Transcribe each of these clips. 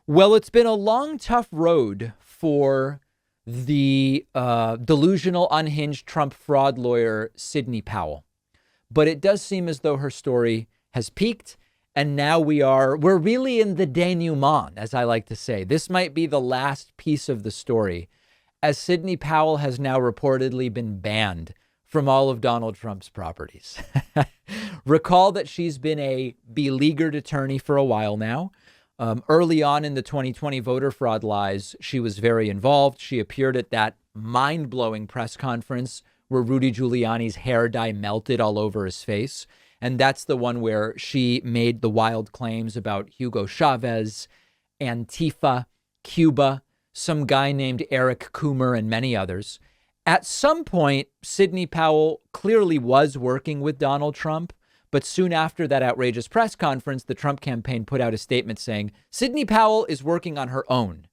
Well, it's been a long, tough road for the delusional, unhinged Trump fraud lawyer, Sidney Powell. But it does seem as though her story has peaked. And now we're really in the denouement, as I like to say. This might be the last piece of the story, as Sidney Powell has now reportedly been banned from all of Donald Trump's properties. Recall that she's been a beleaguered attorney for a while now. Early on in the 2020 voter fraud lies, she was very involved. She appeared at that mind-blowing press conference where Rudy Giuliani's hair dye melted all over his face. And that's the one where she made the wild claims about Hugo Chavez, Antifa, Cuba, some guy named Eric Coomer, and many others. At some point, Sidney Powell clearly was working with Donald Trump. But soon after that outrageous press conference, the Trump campaign put out a statement saying Sidney Powell is working on her own,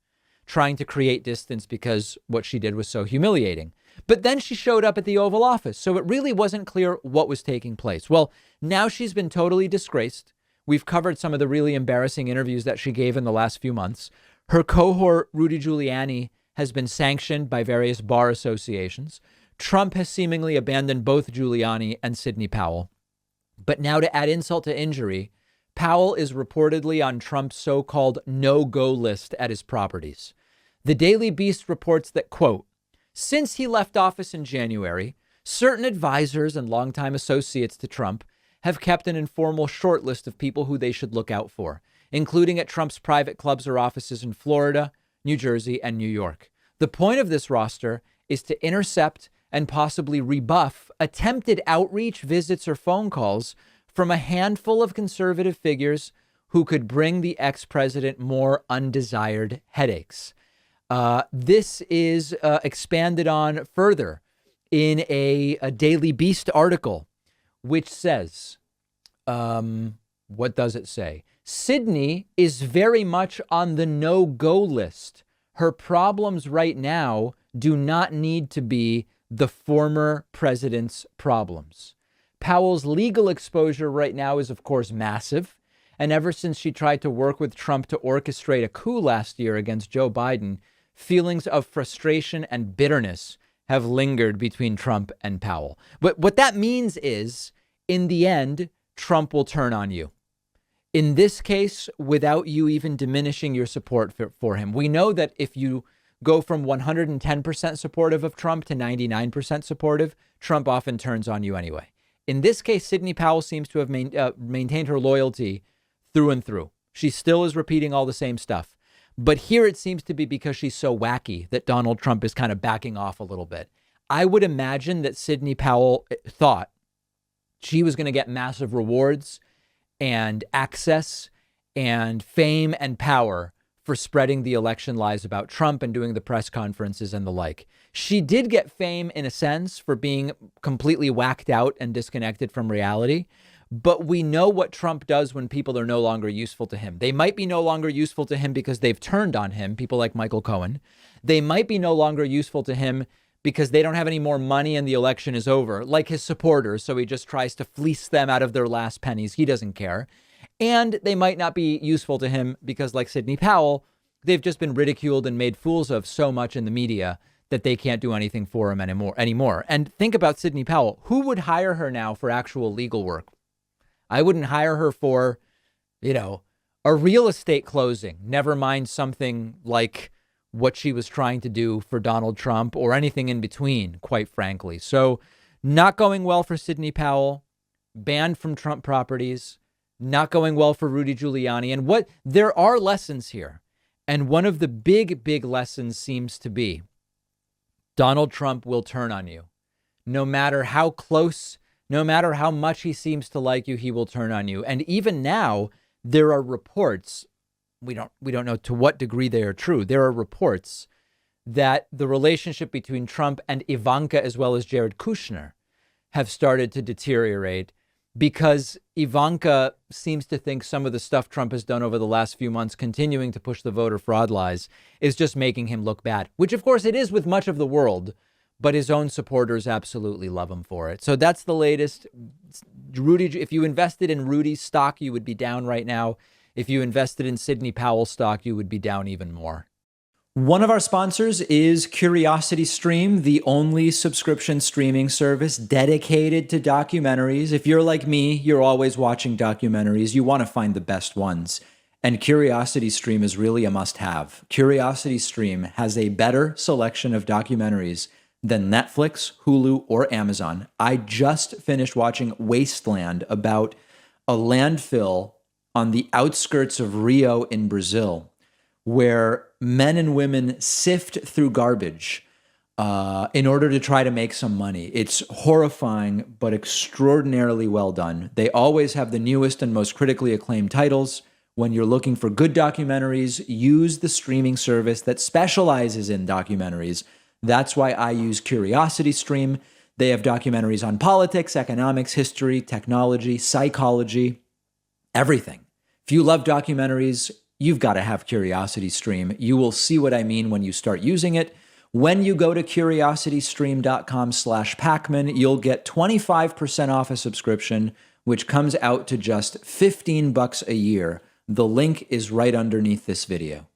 trying to create distance because what she did was so humiliating. But then she showed up at the Oval Office, so it really wasn't clear what was taking place. Well, now she's been totally disgraced. We've covered some of the really embarrassing interviews that she gave in the last few months. Her cohort, Rudy Giuliani, has been sanctioned by various bar associations. Trump has seemingly abandoned both Giuliani and Sidney Powell. But now, to add insult to injury, Powell is reportedly on Trump's so-called no-go list at his properties. The Daily Beast reports that, quote, since he left office in January, certain advisors and longtime associates to Trump have kept an informal short list of people who they should look out for, including at Trump's private clubs or offices in Florida, New Jersey, and New York. The point of this roster is to intercept and possibly rebuff attempted outreach, visits, or phone calls from a handful of conservative figures who could bring the ex-president more undesired headaches. This is expanded on further in a Daily Beast article, which says, what does it say? Sidney is very much on the no-go list. Her problems right now do not need to be the former president's problems. Powell's legal exposure right now is, of course, massive. And ever since she tried to work with Trump to orchestrate a coup last year against Joe Biden, feelings of frustration and bitterness have lingered between Trump and Powell. But what that means is, in the end, Trump will turn on you. In this case, without you even diminishing your support for him. We know that if you go from 110% supportive of Trump to 99% supportive, Trump often turns on you anyway. In this case, Sidney Powell seems to have maintained her loyalty through and through. She still is repeating all the same stuff. But here it seems to be because she's so wacky that Donald Trump is kind of backing off a little bit. I would imagine that Sidney Powell thought she was going to get massive rewards and access and fame and power for spreading the election lies about Trump and doing the press conferences and the like. She did get fame in a sense for being completely whacked out and disconnected from reality. But we know what Trump does when people are no longer useful to him. They might be no longer useful to him because they've turned on him, people like Michael Cohen. They might be no longer useful to him because they don't have any more money and the election is over, like his supporters. So he just tries to fleece them out of their last pennies. He doesn't care. And they might not be useful to him because, like Sidney Powell, they've just been ridiculed and made fools of so much in the media that they can't do anything for him anymore. And think about Sidney Powell. Who would hire her now for actual legal work? I wouldn't hire her for, a real estate closing, never mind something like what she was trying to do for Donald Trump or anything in between, quite frankly. So not going well for Sidney Powell, banned from Trump properties, not going well for Rudy Giuliani. And there are lessons here. And one of the big, big lessons seems to be Donald Trump will turn on you. No matter how close, no matter how much he seems to like you, he will turn on you. And even now, there are reports, we don't know to what degree they are true. There are reports that the relationship between Trump and Ivanka, as well as Jared Kushner, have started to deteriorate because Ivanka seems to think some of the stuff Trump has done over the last few months, continuing to push the voter fraud lies, is just making him look bad, which of course it is with much of the world. But his own supporters absolutely love him for it. So that's the latest. Rudy, if you invested in Rudy's stock, you would be down right now. If you invested in Sidney Powell stock, you would be down even more. One of our sponsors is CuriosityStream, the only subscription streaming service dedicated to documentaries. If you're like me, you're always watching documentaries. You want to find the best ones. And CuriosityStream is really a must-have. CuriosityStream has a better selection of documentaries than Netflix, Hulu, or Amazon. I just finished watching Wasteland, about a landfill on the outskirts of Rio in Brazil, where men and women sift through garbage in order to try to make some money. It's horrifying, but extraordinarily well done. They always have the newest and most critically acclaimed titles. When you're looking for good documentaries, use the streaming service that specializes in documentaries. That's why I use CuriosityStream. They have documentaries on politics, economics, history, technology, psychology, everything. If you love documentaries, you've got to have CuriosityStream. You will see what I mean when you start using it. When you go to curiositystream.com/Pacman, you'll get 25% off a subscription, which comes out to just $15 a year. The link is right underneath this video.